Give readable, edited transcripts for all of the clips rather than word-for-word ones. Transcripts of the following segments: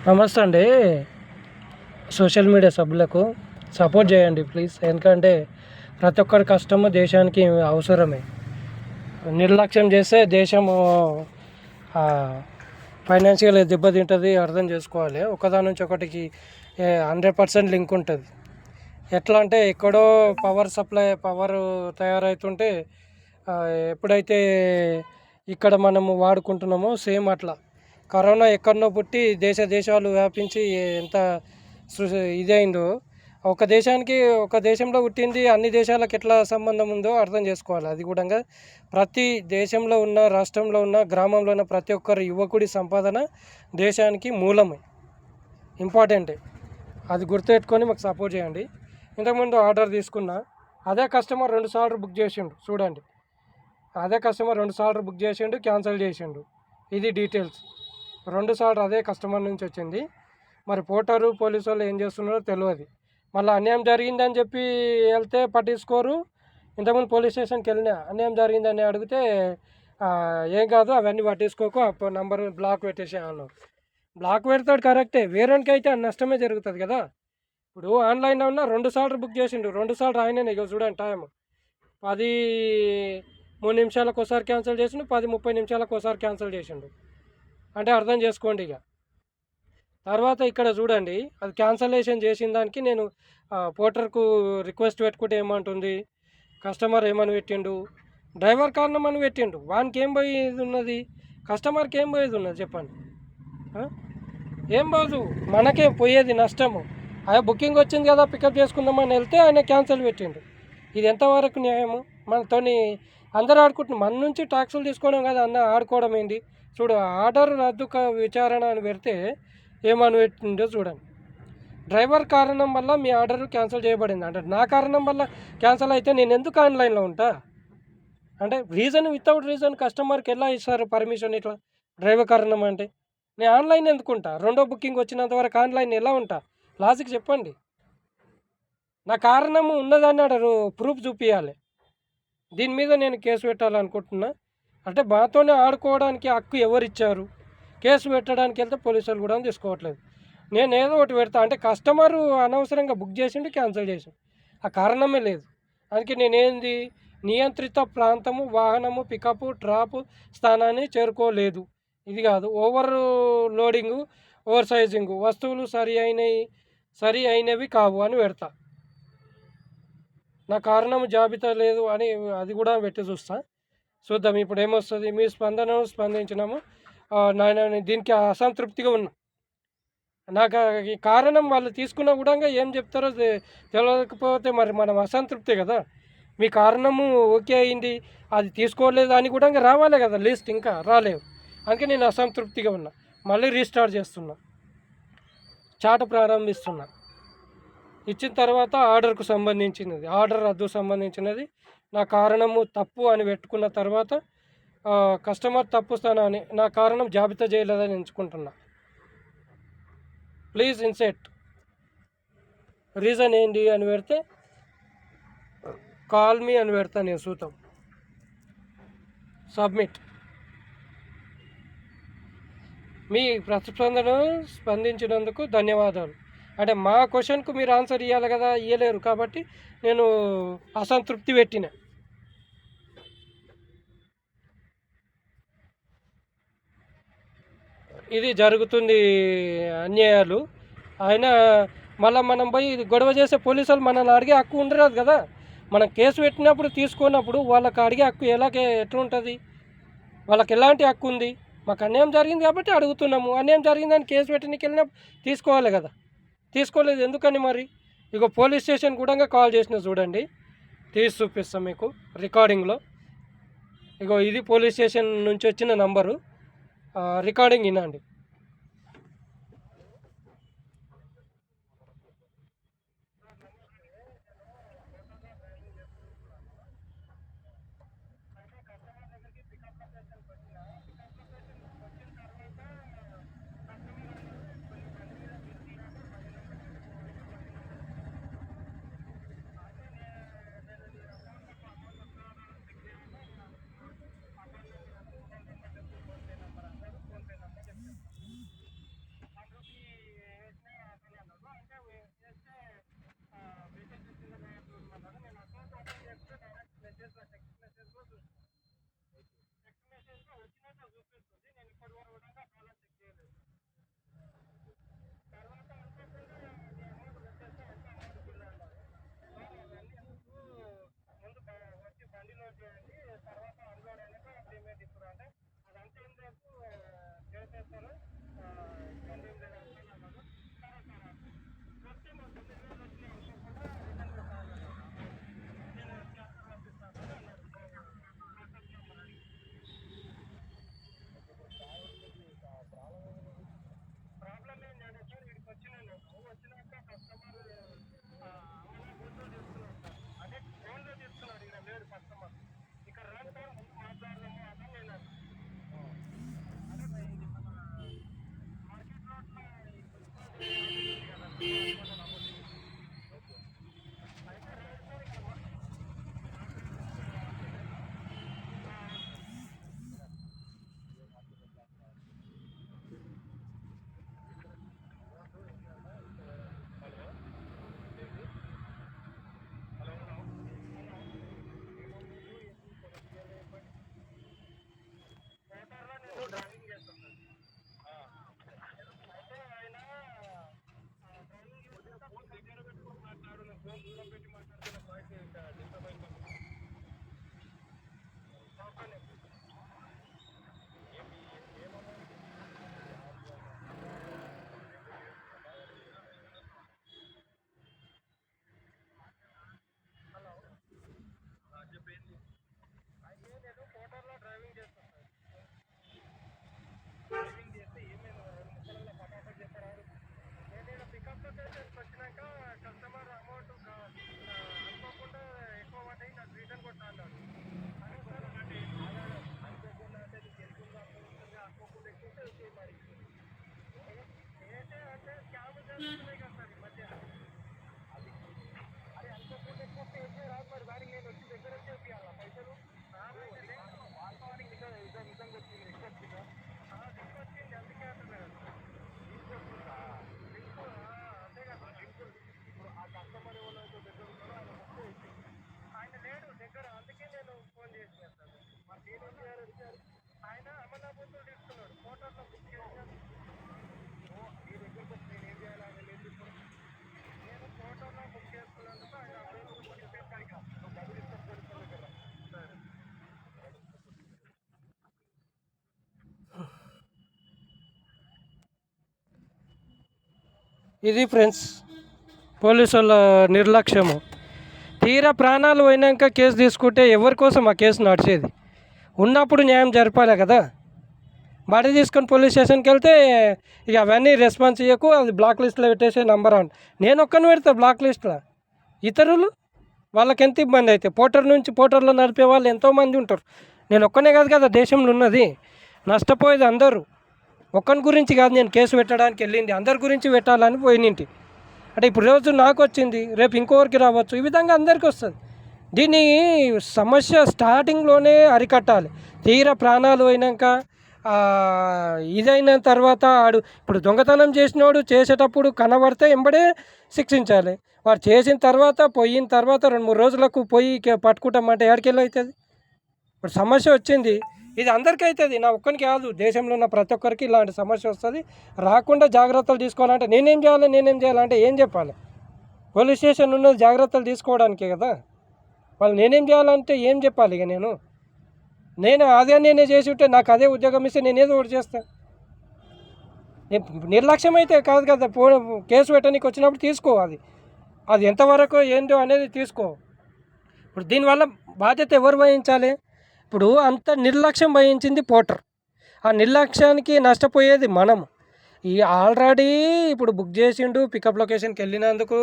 నమస్తే అండి. Social media సభ్యులకు సపోర్ట్ చేయండి ప్లీజ్. ఎందుకంటే ప్రతి ఒక్కరి కష్టము దేశానికి అవసరమే. నిర్లక్ష్యం చేస్తే దేశము ఫైనాన్షియల్ దెబ్బతింటుంది, అర్థం చేసుకోవాలి. ఒకదాని నుంచి ఒకటికి 100% లింక్ ఉంటుంది. ఎట్లా అంటే ఎక్కడో పవర్ తయారవుతుంటే ఎప్పుడైతే ఇక్కడ మనము వాడుకుంటున్నామో సేమ్ అట్లా కరోనా ఎక్కడనో పుట్టి దేశాలు వ్యాపించి ఎంత ఇదైందో, ఒక దేశంలో పుట్టింది అన్ని దేశాలకు ఎట్లా సంబంధం ఉందో అర్థం చేసుకోవాలి. అది కూడా ప్రతి దేశంలో ఉన్న, రాష్ట్రంలో ఉన్న, గ్రామంలో ఉన్న ప్రతి ఒక్కరి యువకుడి సంపాదన దేశానికి మూలమే, ఇంపార్టెంటే. అది గుర్తుపెట్టుకొని మాకు సపోర్ట్ చేయండి. ఇంతకుముందు ఆర్డర్ తీసుకున్నా, అదే కస్టమర్ 2 సార్లు బుక్ చేసిండు. చూడండి, అదే కస్టమర్ 2 సార్లు బుక్ చేసిండు, క్యాన్సిల్ చేసిండు. ఇది డీటెయిల్స్. 2 సార్లు అదే కస్టమర్ నుంచి వచ్చింది. మరి పోలీసు వాళ్ళు ఏం చేస్తున్నారో తెలియదు. మళ్ళీ అన్యాయం జరిగిందని చెప్పి వెళ్తే పట్టించుకోరు. ఇంతకుముందు పోలీస్ స్టేషన్కి వెళ్ళినా అన్యాయం జరిగిందని అడిగితే ఏం కాదు అవన్నీ పట్టించుకోకు, అప్పుడు నంబర్ బ్లాక్ పెట్టేసే అన్నారు. బ్లాక్ పెడతాడు కరెక్టే, వేరేకి అయితే నష్టమే జరుగుతుంది కదా. ఇప్పుడు ఆన్లైన్లో ఉన్న 2 సార్లు బుక్ చేసిండు, 2 సార్లు ఆయననే. ఇక చూడండి, టైం 10:03 నిమిషాలకు ఒకసారి క్యాన్సిల్ చేసిండు, 10:30 నిమిషాలకు ఒకసారి క్యాన్సిల్ చేసిండు. అంటే అర్థం చేసుకోండి. ఇక తర్వాత ఇక్కడ చూడండి, అది క్యాన్సలేషన్ చేసిన దానికి నేను పోర్టర్కు రిక్వెస్ట్ పెట్టుకుంటే ఏమంటుంది, కస్టమర్ ఏమని పెట్టిండు, డ్రైవర్ కారణం అని పెట్టిండు. వానికి ఏం పోయేది ఉన్నది, కస్టమర్కి ఏం పోయేది ఉన్నది చెప్పండి. ఏం పోదు, మనకే పోయేది నష్టము. అదే బుకింగ్ వచ్చింది కదా పికప్ చేసుకుందామని వెళ్తే ఆయన క్యాన్సిల్ పెట్టిండు. ఇది ఎంతవరకు న్యాయము? మనతోని అందరూ ఆడుకుంటున్నాం, మన నుంచి ట్యాక్సులు తీసుకోవడం కదా అన్న ఆడుకోవడం ఏంటి? చూడు, ఆర్డర్ రద్దు విచారణ అని పెడితే ఏమని పెట్టిందో చూడండి. డ్రైవర్ కారణం వల్ల మీ ఆర్డర్ క్యాన్సిల్ చేయబడింది అంటే, నా కారణం వల్ల క్యాన్సిల్ అయితే నేను ఎందుకు ఆన్లైన్లో ఉంటా? అంటే వితౌట్ రీజన్ కస్టమర్కి ఎలా ఇస్తారు పర్మిషన్? ఇట్లా డ్రైవర్ కారణం అంటే నేను ఆన్లైన్ ఎందుకు ఉంటా? రెండో బుకింగ్ వచ్చినంత వరకు ఆన్లైన్ ఎలా ఉంటా? లాజిక్ చెప్పండి. నా కారణము ఉన్నదాన్ని అడరు, ప్రూఫ్ చూపించాలి. దీని మీద నేను కేసు పెట్టాలనుకుంటున్నా. అంటే మాతోనే ఆడుకోవడానికి హక్కు ఎవరిచ్చారు? కేసు పెట్టడానికి వెళ్తే పోలీసులు కూడా తీసుకోవట్లేదు. నేను ఏదో ఒకటి పెడతా అంటే, కస్టమరు అనవసరంగా బుక్ చేసిండు, క్యాన్సిల్ చేసిండు, ఆ కారణమే లేదు. అందుకే నేనేంది, నియంత్రిత ప్రాంతము వాహనము పికప్ డ్రాప్ స్థానాన్ని చేరుకోలేదు, ఇది కాదు, ఓవర్ లోడింగు, ఓవర్ సైజింగు, వస్తువులు సరి అయినవి కావు అని పెడతా. నా కారణం జాబితా లేదు అని అది కూడా పెట్టి చూద్దాం ఇప్పుడు ఏమొస్తుంది. మీ స్పందించినాము. నేను దీనికి అసంతృప్తిగా ఉన్నా. నాకు ఈ కారణం వాళ్ళు తీసుకున్నా కూడా ఏం చెప్తారో తెలియకపోతే మరి మనం అసంతృప్తే కదా. మీ కారణము ఓకే అయింది, అది తీసుకోలేదు అని కూడా రావాలి కదా లిస్ట్, ఇంకా రాలేవు. అందుకే నేను అసంతృప్తిగా ఉన్నా. మళ్ళీ రీస్టార్ట్ చేస్తున్నా, చాట ప్రారంభిస్తున్నా. ఇచ్చిన తర్వాత ఆర్డర్కు సంబంధించినది, ఆర్డర్ రద్దు సంబంధించినది, నా కారణము తప్పు అని పెట్టుకున్న తర్వాత కస్టమర్ తప్పు స్థానాన్ని నా కారణం జాబితా చేయలేదని ఎంచుకుంటున్నా. ప్లీజ్ ఇన్సెట్ రీజన్ ఏంటి అని పెడితే కాల్ మీ అని పెడతా నేను. సూతం సబ్మిట్. మీ స్పందించినందుకు ధన్యవాదాలు. అంటే మా క్వశ్చన్కు మీరు ఆన్సర్ ఇవ్వాలి కదా, ఇవ్వలేరు కాబట్టి నేను అసంతృప్తి పెట్టిన. ఇది జరుగుతుంది అన్యాయాలు. అయినా మళ్ళీ మనం పోయి గొడవ చేసే పోలీసులు మనల్ని అడిగే హక్కు ఉండరాదు కదా. మనం కేసు పెట్టినప్పుడు తీసుకున్నప్పుడు వాళ్ళకి అడిగే హక్కు ఎట్లుంటుంది? వాళ్ళకి ఎలాంటి హక్కు ఉంది? మాకు అన్యాయం జరిగింది కాబట్టి అడుగుతున్నాము. అన్యాయం జరిగిందని కేసు పెట్టడానికి వెళ్ళినప్పుడు తీసుకోవాలి కదా, తీసుకోలేదు ఎందుకని మరి? ఇగో పోలీస్ స్టేషన్ కూడా కాల్ చేసిన, చూడండి, తీసి చూపిస్తాం మీకు రికార్డింగ్లో. ఇగో ఇది పోలీస్ స్టేషన్ నుంచి వచ్చిన నంబరు, రికార్డింగ్ వినండి. చూపిస్తుంది. నేను ఇప్పటి వరకు కూడా చాలా చెక్ చేయలేదు. తర్వాత అనుకోకుండా ఈ అమౌంట్ వచ్చేస్తే ఎంత అమౌంట్ బిల్ అన్నారు. అవన్నీ ఎందుకు ముందు వచ్చి బండి లోడ్ చేయండి, తర్వాత అన్లోడ్ అయినాక పేమెంట్ ఇస్తారు అంటే అదంతా ఏం లేదు, చేసేస్తారు, ఇబ్బంది ఏం లేదు అన్నారు. సరే సార్ వస్తే మా 9,000 వచ్చినాయి అనుకోకుండా రిటర్న్ పెట్టాలన్నారు. నేను క్యాష్ పంపిస్తాను అన్నారు. ప్రాబ్లం ఏంటంటే సార్ వీడికి వచ్చినాను, వచ్చినాక కస్టమర్ ఫోన్లో తీసుకున్నాడు సార్, అదే ఫోన్లో తీసుకున్నాడు, ఇక్కడ లేడు కస్టమర్. ఇక్కడ రండి సార్ ముందు మాట్లాడదాము అర్థం నేను అదే ఇది మన మార్కెట్ రోడ్లో అయితే రండి సార్ ఇక్కడ మోటార్లో నేను డ్రైవింగ్ చేస్తాను సార్. అయితే ఆయన డ్రైవింగ్ చేస్తుంటే ఫోన్ దగ్గర పెట్టుకొని మాట్లాడు, నేను ఫోన్ దూరం పెట్టి మాట్లాడుతున్న వాయిస్ డిస్టర్బ్ అయిపోతుంది. ఓకేనే హలో చెప్పింది. అయితే నేను మోటార్లో డ్రైవింగ్ చేస్తాను సార్. డ్రైవింగ్ చేస్తే ఏమైంది 2 నిమిషాలలో ఫటాఫట్ చెప్పారు. నేను ఇక్కడ పికప్ లొకేషన్కి వచ్చినాక కస్టమర్ అమౌంట్ అనుకోకుండా ఎక్కువ పడ్డాయి, నాకు రిటర్న్ కొట్టా అన్నాడు. అదే సార్ అంటే అనుకోకుండా అంటే నీకు తెలుగుగా అనుకోకుండా ఎక్కువ మరి ఏంటి అంటే స్కామ్ జరుగుతున్నాయి కదా సార్ ఈ మధ్య. అది అనుకోకుండా ఎక్కువ పే చేయరాదు, మరి దానికి నేను వచ్చి దగ్గర చేపియాలా పైసలు. వాస్తవానికి నిజంగా వచ్చింది తీసుకొచ్చిందా? తీసుకొచ్చింది, అందుకే అంటున్నాను తీసుకొచ్చిందా లింక్. అంతే కదా లింక్. ఇప్పుడు ఆ కస్టమర్ ఎవరైతే దగ్గర ఉన్నారో ఆయన మొత్తం వచ్చింది, ఆయన లేడు దగ్గర, అందుకే నేను ఫోన్ చేసిన సార్. మరి నేనేం చేయాలంటే ఆయన అమలాబుద్ధులు తీసుకున్నాడు, మోటార్లో బుక్ చేశాను. మీ దగ్గరకు వచ్చి నేను ఏం చేయాలి, ఆయన లేదు ఇప్పుడు. నేను మోటార్లో బుక్ చేసుకున్నందుకు ఆయన చెప్పేసరిగా డబ్బులు ఇస్తాను పోలీసుల దగ్గర. సరే ఇది ఫ్రెండ్స్ పోలీసుల నిర్లక్ష్యము. తీరా ప్రాణాలు పోయినాక కేసు తీసుకుంటే ఎవరి కోసం ఆ కేసు నడిచేది? ఉన్నప్పుడు న్యాయం జరపాలి కదా. బాడీ తీసుకొని పోలీస్ స్టేషన్కి వెళ్తే ఇక అవన్నీ రెస్పాన్స్ ఇవ్వకు, అది బ్లాక్ లిస్ట్లో పెట్టేసే నంబర్ అని నేను ఒక్కని పెడతా బ్లాక్ లిస్ట్లో. ఇతరులు వాళ్ళకి ఎంత ఇబ్బంది అయితే, పోర్టర్లో నడిపే వాళ్ళు ఎంతోమంది ఉంటారు. నేను ఒక్కనే కాదు కదా దేశంలో ఉన్నది, నష్టపోయేది అందరూ. ఒక్కని గురించి కాదు నేను కేసు పెట్టడానికి వెళ్ళింది, అందరి గురించి పెట్టాలని పోయినింటి. అంటే ఇప్పుడు రోజు నాకు వచ్చింది, రేపు ఇంకొకరికి రావచ్చు, ఈ విధంగా అందరికీ వస్తుంది. దీన్ని సమస్య స్టార్టింగ్లోనే అరికట్టాలి. తీరా ప్రాణాలు పోయినాక ఇదైన తర్వాత ఇప్పుడు దొంగతనం చేసినోడు చేసేటప్పుడు కనబడితే ఎంబడే శిక్షించాలి. వాడు చేసిన తర్వాత పోయిన తర్వాత 2-3 రోజులకు పోయి పట్టుకుంటామంటే ఎక్కడికెళ్ళి అవుతుంది? ఇప్పుడు సమస్య వచ్చింది, ఇది అందరికీ అవుతుంది, నా ఒక్కరికి కాదు, దేశంలో ఉన్న ప్రతి ఒక్కరికి ఇలాంటి సమస్య వస్తుంది. రాకుండా జాగ్రత్తలు తీసుకోవాలంటే నేనేం చేయాలంటే ఏం చెప్పాలి? పోలీస్ స్టేషన్ ఉన్నది జాగ్రత్తలు తీసుకోవడానికే కదా. వాళ్ళు నేనేం చేయాలంటే ఏం చెప్పాలి? ఇక నేనే చేసి ఉంటే నాకు అదే ఉద్యోగం ఇస్తే నేనేదో ఒకటి చేస్తాను. నిర్లక్ష్యం అయితే కాదు కదా. కేసు పెట్టడానికి వచ్చినప్పుడు తీసుకో, అది ఎంతవరకు ఏంటో అనేది తీసుకో. ఇప్పుడు దీనివల్ల బాధ్యత ఎవరు వహించాలి? ఇప్పుడు అంత నిర్లక్ష్యం వహించింది పోర్టర్. ఆ నిర్లక్ష్యానికి నష్టపోయేది మనం. ఆల్రెడీ ఇప్పుడు బుక్ చేసిండు, పికప్ లొకేషన్కి వెళ్ళినందుకు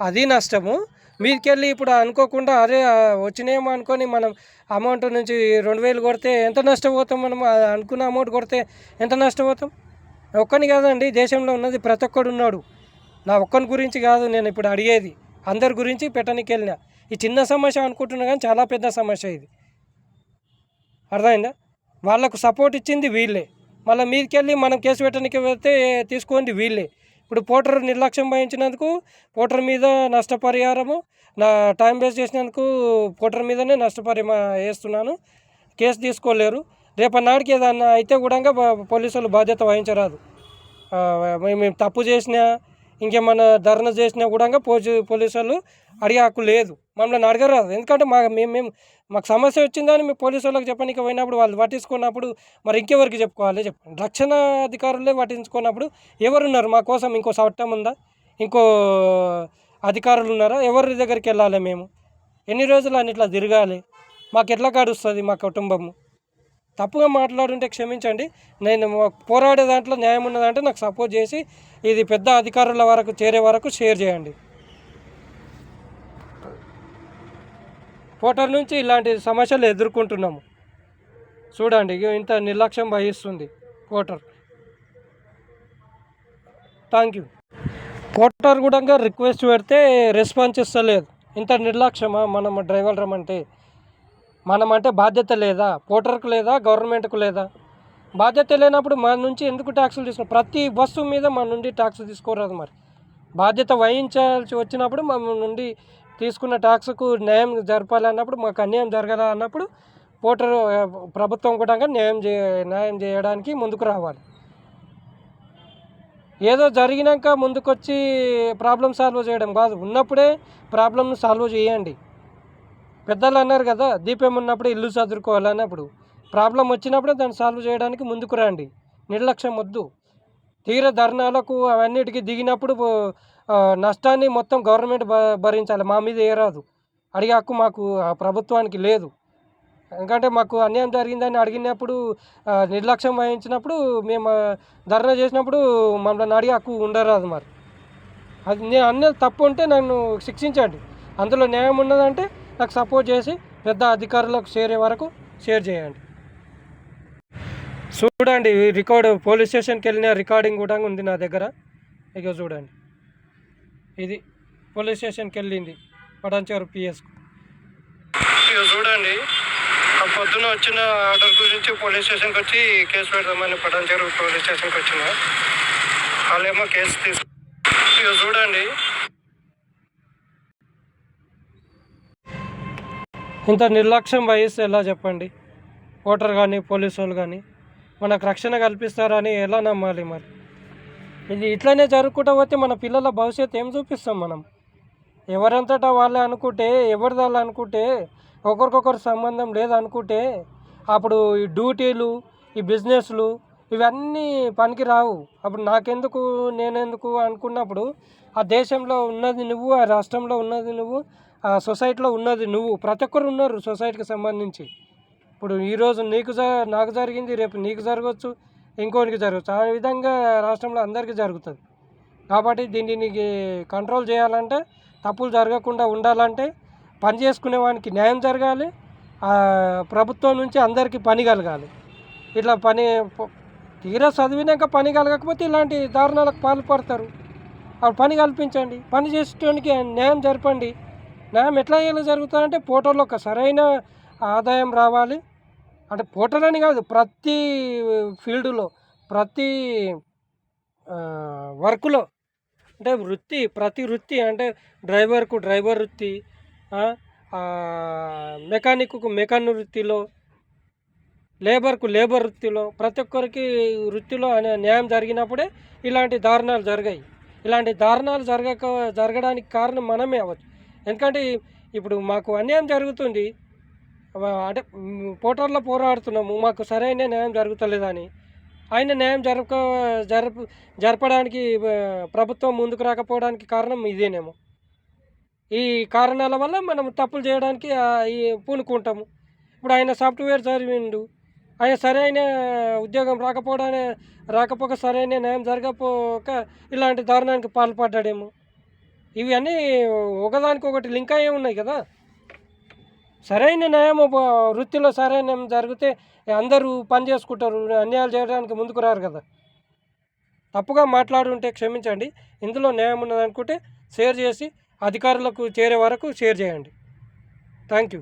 అది నష్టము. మీదికెళ్ళి ఇప్పుడు అనుకోకుండా అదే వచ్చినాయేమో అనుకొని మనం అమౌంట్ నుంచి 2,000 కొడితే ఎంత నష్టపోతాం? మనం అనుకున్న అమౌంట్ కొడితే ఎంత నష్టపోతాం? ఒక్కని కాదండి, దేశంలో ఉన్నది ప్రతి ఒక్కడు ఉన్నాడు. నా ఒక్కని గురించి కాదు నేను ఇప్పుడు అడిగేది, అందరి గురించి పెట్టడానికి వెళ్ళిన. ఈ చిన్న సమస్య అనుకుంటున్నా కానీ చాలా పెద్ద సమస్య ఇది. అర్థమైందా? వాళ్ళకు సపోర్ట్ ఇచ్చింది వీళ్ళే, మళ్ళీ మీదికెళ్ళి మనం కేసు పెట్టడానికి వెళ్తే తీసుకుంది వీళ్ళే. ఇప్పుడు పోర్టర్ నిర్లక్ష్యం వహించినందుకు పోర్టర్ మీద నష్టపరిహారము, నా టైం వేస్ట్ చేసినందుకు పోర్టర్ మీదనే నష్టపరిహారం వేస్తున్నాను. కేసు తీసుకోలేరు. రేపన్నాడికి ఏదన్నా అయితే కూడా పోలీసులు బాధ్యత వహించరాదు. మేము తప్పు చేసినా ఇంకేమన్నా ధర్నా చేసినా కూడా పోలీసులు అడిగే హక్కు లేదు, మమ్మల్ని అడగరాదు. ఎందుకంటే మాకు సమస్య వచ్చిందని మేము పోలీసు వాళ్ళకి చెప్పడానికి పోయినప్పుడు వాళ్ళు పట్టించుకున్నప్పుడు మరి ఇంకెవరికి చెప్పుకోవాలి చెప్పండి. రక్షణ అధికారులే పట్టించుకున్నప్పుడు ఎవరున్నారు మా కోసం? ఇంకో చట్టం ఉందా? ఇంకో అధికారులు ఉన్నారా? ఎవరి దగ్గరికి వెళ్ళాలి? మేము ఎన్ని రోజులు అని ఇట్లా తిరగాలి? మాకు ఎట్లా గడుస్తుంది మా కుటుంబము? తప్పుగా మాట్లాడుంటే క్షమించండి. నేను పోరాడే దాంట్లో న్యాయం ఉన్నదంటే నాకు సపోర్ట్ చేసి ఇది పెద్ద అధికారుల వరకు చేరే వరకు షేర్ చేయండి. పోటర్ నుంచి ఇలాంటి సమస్యలు ఎదుర్కొంటున్నాము. చూడండి ఇంత నిర్లక్ష్యం వహిస్తుంది పోటర్. Thank you. పోటర్ కూడా రిక్వెస్ట్ పెడితే రెస్పాన్స్ ఇస్తలేదు. ఇంత నిర్లక్ష్యమా మనం డ్రైవర్ రమ్మంటే? మనమంటే బాధ్యత లేదా? పోటర్కు లేదా? గవర్నమెంట్కు లేదా? బాధ్యత లేనప్పుడు మన నుంచి ఎందుకు ట్యాక్సులు తీసుకున్నారు? ప్రతి బస్సు మీద మన నుండి ట్యాక్స్ తీసుకోరాదు. మరి బాధ్యత వహించాల్సి వచ్చినప్పుడు మన నుండి తీసుకున్న ట్యాక్స్కు న్యాయం జరపాలన్నప్పుడు, మాకు అన్యాయం జరగాలన్నప్పుడు పోటర్ ప్రభుత్వం కూడా న్యాయం చేయడానికి ముందుకు రావాలి. ఏదో జరిగినాక ముందుకొచ్చి ప్రాబ్లం సాల్వ్ చేయడం కాదు, ఉన్నప్పుడే ప్రాబ్లమ్ను సాల్వ్ చేయండి. పెద్దలు అన్నారు కదా, దీపం ఉన్నప్పుడు ఇల్లు చదువుకోవాలన్నప్పుడు ప్రాబ్లం వచ్చినప్పుడే దాన్ని సాల్వ్ చేయడానికి ముందుకు రండి. నిర్లక్ష్యం వద్దు. తీర ధర్నాలకు అవన్నిటికీ దిగినప్పుడు నష్టాన్ని మొత్తం గవర్నమెంట్ భరించాలి, మా మీద ఏరాదు. అడిగే హక్కు మాకు ప్రభుత్వానికి లేదు. ఎందుకంటే మాకు అన్యాయం జరిగిందని అడిగినప్పుడు నిర్లక్ష్యం వహించినప్పుడు మేము ధర్నా చేసినప్పుడు మమ్మల్ని అడిగే హక్కు ఉండరాదు. మరి అది నేను అన్నది తప్పు ఉంటే నన్ను శిక్షించండి. అందులో న్యాయం ఉన్నదంటే నాకు సపోర్ట్ చేసి పెద్ద అధికారులకు చేరే వరకు షేర్ చేయండి. చూడండి పోలీస్ స్టేషన్కి వెళ్ళిన రికార్డింగ్ కూడా ఉంది నా దగ్గర. ఇక చూడండి, ఇది పోలీస్ స్టేషన్కి వెళ్ళింది పటాన్చెరు పిఎస్కు. ఇక చూడండి, పొద్దున వచ్చిన ఆర్డర్ గురించి పోలీస్ స్టేషన్కి వచ్చి కేసు పెడదామని పటాన్చెరు పోలీస్ స్టేషన్కి వచ్చిన వాళ్ళేమో కేసు ఇక చూడండి, ఇంత నిర్లక్ష్యం వహిస్తే ఎలా చెప్పండి? ఓటర్ కానీ పోలీసు వాళ్ళు కానీ మనకు రక్షణ కల్పిస్తారని ఎలా నమ్మాలి? మరి ఇది ఇట్లనే జరుగుకుంటూ పోతే మన పిల్లల భవిష్యత్తు ఏం చూపిస్తాం మనం? ఎవరంతటా వాళ్ళే అనుకుంటే, ఎవరిది వాళ్ళు అనుకుంటే, ఒకరికొకరు సంబంధం లేదనుకుంటే అప్పుడు ఈ డ్యూటీలు, ఈ బిజినెస్లు ఇవన్నీ పనికి రావు. అప్పుడు నాకెందుకు, నేనెందుకు అనుకున్నప్పుడు ఆ దేశంలో ఉన్నది నువ్వు, ఆ రాష్ట్రంలో ఉన్నది నువ్వు, ఆ సొసైటీలో ఉన్నది నువ్వు. ప్రతి ఒక్కరు ఉన్నారు సొసైటీకి సంబంధించి. ఇప్పుడు ఈరోజు నాకు జరిగింది, రేపు నీకు జరగవచ్చు, ఇంకోరికి జరగవచ్చు. ఆ విధంగా రాష్ట్రంలో అందరికీ జరుగుతుంది. కాబట్టి దీన్ని కంట్రోల్ చేయాలంటే, తప్పులు జరగకుండా ఉండాలంటే పని చేసుకునే వానికి న్యాయం జరగాలి, ప్రభుత్వం నుంచి అందరికీ పని కలగాలి. ఇట్లా తీరా చదివినాక పని కలగకపోతే ఇలాంటి దారుణాలకు పాల్పడతారు. అప్పుడు పని కల్పించండి, పని చేసేటానికి న్యాయం జరపండి. న్యాయం ఎట్లా జరుగుతుందంటే పోటర్లో ఒక సరైన ఆదాయం రావాలి. అంటే పోటర్ అని కాదు, ప్రతి ఫీల్డ్లో, ప్రతి వర్క్లో, అంటే ప్రతి వృత్తి, అంటే డ్రైవర్ వృత్తి, మెకానిక్కు మెకానిక్ వృత్తిలో, లేబర్ వృత్తిలో, ప్రతి ఒక్కరికి వృత్తిలో న్యాయం జరిగినప్పుడే ఇలాంటి దారుణాలు జరిగాయి. ఇలాంటి దారుణాలు జరగడానికి కారణం మనమే అవ్వచ్చు. ఎందుకంటే ఇప్పుడు మాకు అన్యాయం జరుగుతుంది, అంటే పోటర్లో పోరాడుతున్నాము, మాకు సరైన న్యాయం జరుగుతలేదని. ఆయన న్యాయం జరపడానికి ప్రభుత్వం ముందుకు రాకపోవడానికి కారణం ఇదేనేమో. ఈ కారణాల వల్ల మనం తప్పులు చేయడానికి పూనుకుంటాము. ఇప్పుడు ఆయన సాఫ్ట్వేర్ చదివిండు, ఆయన సరైన ఉద్యోగం రాకపోక సరైన న్యాయం జరగకపోక ఇలాంటి దారుణానికి పాల్పడ్డాడేమో. ఇవన్నీ ఒకదానికొకటి లింక్ అయ్యే ఉన్నాయి కదా. సరైన న్యాయం వృత్తిలో సరైన న్యాయం జరిగితే అందరూ పని చేసుకుంటారు, అన్యాయాలు చేయడానికి ముందుకు రారు కదా. తప్పుగా మాట్లాడుంటే క్షమించండి. ఇందులో న్యాయం ఉన్నదనుకుంటే షేర్ చేసి అధికారులకు చేరే వరకు షేర్ చేయండి. Thank you.